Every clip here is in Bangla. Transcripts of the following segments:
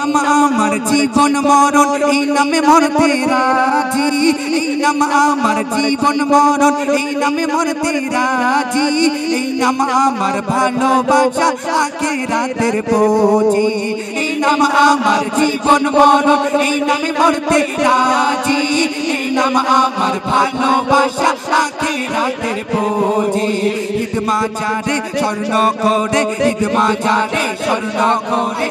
নাম আমার জীবন মরণ এই নামে মরতে রাজি এই নাম আমার জীবন মরণ এই নামে মরতে রাজি এই নাম আমার ভালোবাসা আখিরাতের পুঁজি এই নাম আমার জীবন মরণ এই নামে মরতে রাজি এই নাম আমার ভালোবাসা আখিরাতের পুঁজি ঈদ মাজারে স্বর্ণ করে ঈদ মাজারে স্বর্ণ করে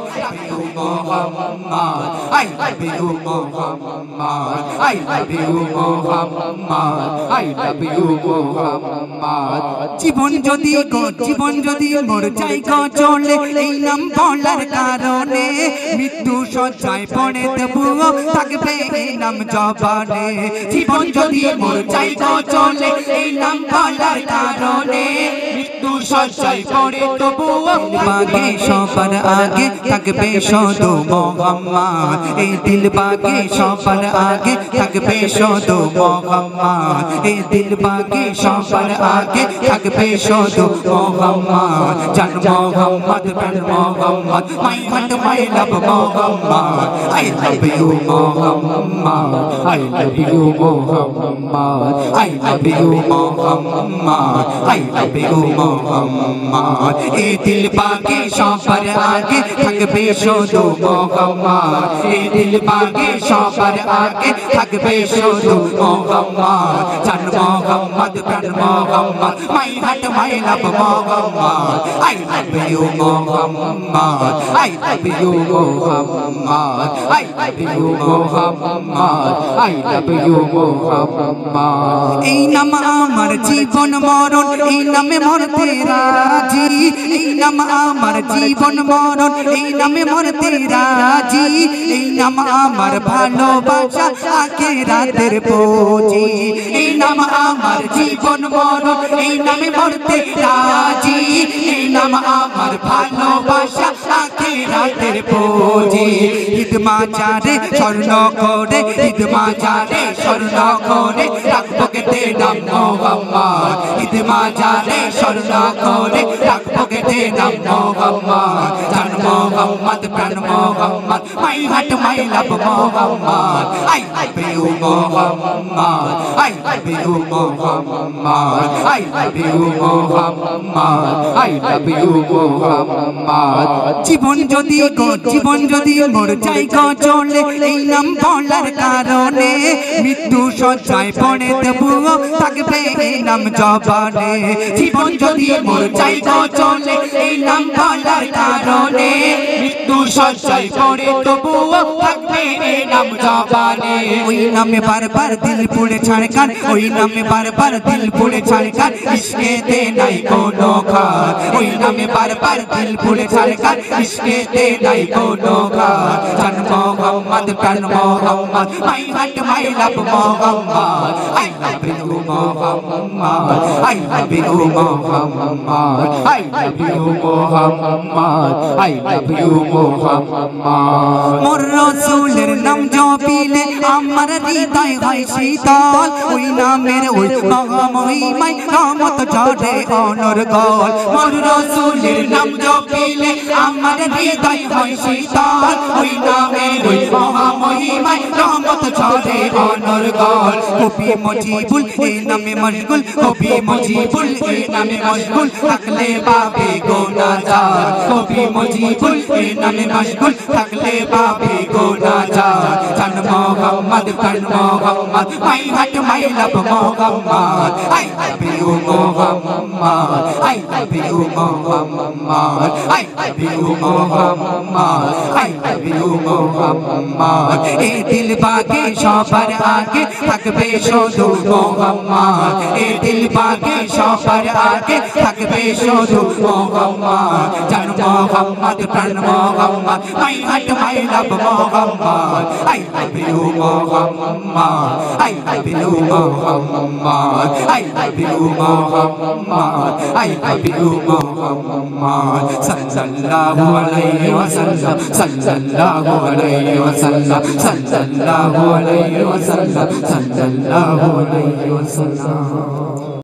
Muhammad, I love you Muhammad, I love you Muhammad, I love you Muhammad. জীবন যদি মোর চাই গো চলে এই নাম বলার কারণে মৃত্যু সজ্জায় পড়ে দেবো থাকবে এই নাম জবানে জীবন যদি মোর চাই গো চলে এই নাম বলার কারণে মৃত্যু সজ্জায় পড়ে দেবো বাগে সবার আগে থাকবে শুধু মোহাম্মদ এই দিল বাগে সবার আগে থাকবে শুধু মোহাম্মদ এই দিল বাগে সবার আগে থাকবে শুধু মোহাম্মদ জান মোহাম্মদ প্রাণ Muhammad my heart my love Muhammad I love you Muhammad I love you Muhammad I love you Muhammad I love you Mohammad এই দিল বাগে সবার আগে থাকবে শুধু মোহাম্মদ এই দিল বাগে সবার আগে থাকবে শুধু মোহাম্মদ জান মোহাম্মদ প্রাণ Muhammad my heart my love Muhammad I love you Muhammad I love you Muhammad I love you Muhammad I love you Mohammad এই নাম আমার জীবন মরণ এই নামে মরতে রাজি এই নাম আমার জীবন মরণ এই নামে মরতে রাজি এই নাম আমার ভালোবাসা আখিরাতের পুঁজি এই নাম আমার জীবন মরণ এই নামে মরতে রাজি এই নাম আমার ভালোবাসা আখিরাতের পুঁজি ঈদ মাজারে স্বর্ণ করে ঈদ মাজারে স্বর্ণ করে রাখবো কেটে নাম মোহাম্মদ ঈদ মাজারে স্বর্ণ করে রাখবো কেটে নাম মোহাম্মদ জান মোহাম্মদ প্রাণ Muhammad my heart my love Muhammad I love you Muhammad I love you Muhammad I love you Muhammad I love you Muhammad জীবন যদি মোর চাই গো চলে এই নাম বলার কারণে মৃত্যু সজ্জায় পড়ে দেবো থাকবে এই নাম জবানে জীবন যদি মোর চাই গো চলে এই নাম বলার কারণে মৃত্যু সজ্জায় পড়ে দেবো থাকবে এই নাম জবানে ওই নামে বারবার দিল পুড়ে ছাড়কার ওই নামে বারবার দিল পুড়ে ছাড়কার ইশকেতে নাই কোনো খাত ওই নামে বারবার দিল পুড়ে ছাড়কার ইশকেতে নাই কোনো খাত জান মোহাম্মদ প্রাণ Muhammad my heart my love Muhammad I love you Muhammad I love you Muhammad I love you Muhammad I love you Muhammad মোর রাসূলের নাম জপিলে আমার হৃদয় হয় শীতল ওই নামের ওই মহামহিমায় রহমত ঝরে অনর্গল মোর রাসূলের নাম জপিলে আমার হৃদয় হয় শীতল ওই নামের ওই মহামহিমায় রহমত ঝরে অনর্গল কবি মজিবুল এই নামে মশগুল কবি মজিবুল এই নামে মশগুল থাকলে পাবে গুনাহগার কবি মজিবুল এই নামে মশগুল থাকলে পাবে গুনাহগার জান মোহাম্মদ প্রাণ Muhammad my heart my love Muhammad I love you Muhammad I love you Muhammad I love you Muhammad I love you Mohammad এই দিল বাগে সবার আগে থাকবে শুধু মোহাম্মদ এই দিল বাগে সবার আগে থাকবে শুধু মোহাম্মদ জান মোহাম্মদ প্রাণ Muhammad my heart my love Muhammad I love you Muhammad I love you Muhammad I love you Muhammad I love you Mohammad সাল্লাল্লাহু আলাইহি ওয়াসাল্লাম সাল্লাল্লাহু আলাইহি ওয়াসাল্লাম সাল্লাল্লাহু আলাইহি ওয়াসাল্লাম সাল্লাল্লাহু আলাইহি ওয়াসাল্লাম